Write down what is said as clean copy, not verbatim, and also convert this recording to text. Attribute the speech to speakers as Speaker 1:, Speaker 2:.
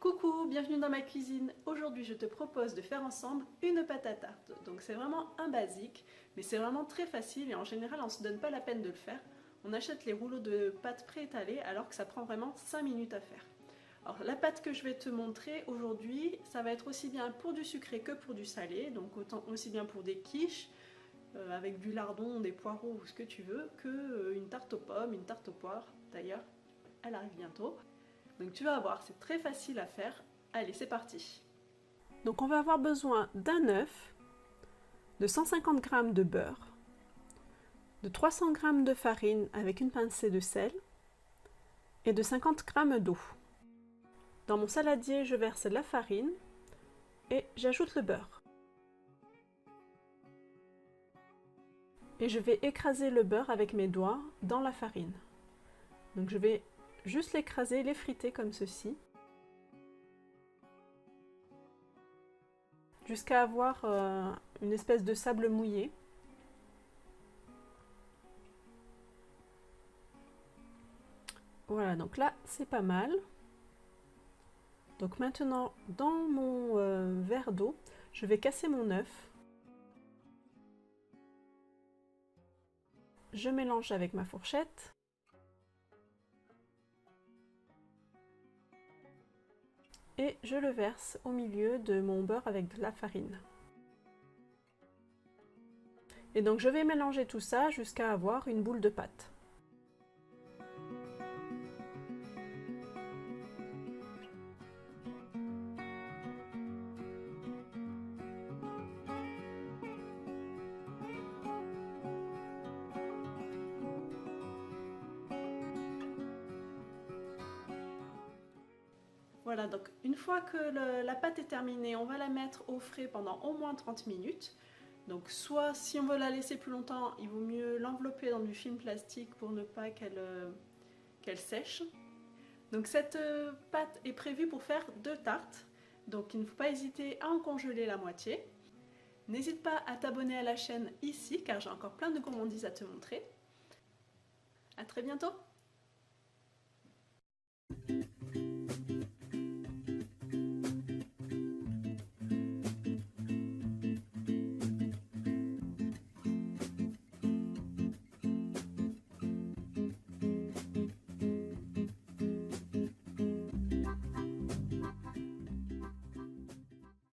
Speaker 1: Coucou, bienvenue dans ma cuisine. Aujourd'hui, je te propose de faire ensemble une pâte à tarte. Donc c'est vraiment un basique, mais c'est vraiment très facile et en général, on ne se donne pas la peine de le faire. On achète les rouleaux de pâte préétalés alors que ça prend vraiment 5 minutes à faire. Alors la pâte que je vais te montrer aujourd'hui, ça va être aussi bien pour du sucré que pour du salé, donc autant aussi bien pour des quiches, avec du lardon, des poireaux ou ce que tu veux, que une tarte aux pommes, une tarte aux poires. D'ailleurs, elle arrive bientôt. Donc tu vas voir, c'est très facile à faire. Allez, c'est parti. Donc on va avoir besoin d'un œuf, de 150 g de beurre, de 300 g de farine avec une pincée de sel et de 50 g d'eau. Dans mon saladier, je verse la farine et j'ajoute le beurre. Et je vais écraser le beurre avec mes doigts dans la farine. Donc je vais juste l'écraser, l'effriter comme ceci, jusqu'à avoir une espèce de sable mouillé. Voilà, donc là c'est pas mal. Donc maintenant, dans mon verre d'eau, je vais casser mon œuf. Je mélange avec ma fourchette. Et je le verse au milieu de mon beurre avec de la farine. Et donc je vais mélanger tout ça jusqu'à avoir une boule de pâte. Voilà, donc une fois que la pâte est terminée, on va la mettre au frais pendant au moins 30 minutes. Donc soit si on veut la laisser plus longtemps, il vaut mieux l'envelopper dans du film plastique pour ne pas qu'elle sèche. Donc cette pâte est prévue pour faire 2 tartes. Donc il ne faut pas hésiter à en congeler la moitié. N'hésite pas à t'abonner à la chaîne ici car j'ai encore plein de gourmandises à te montrer. A très bientôt!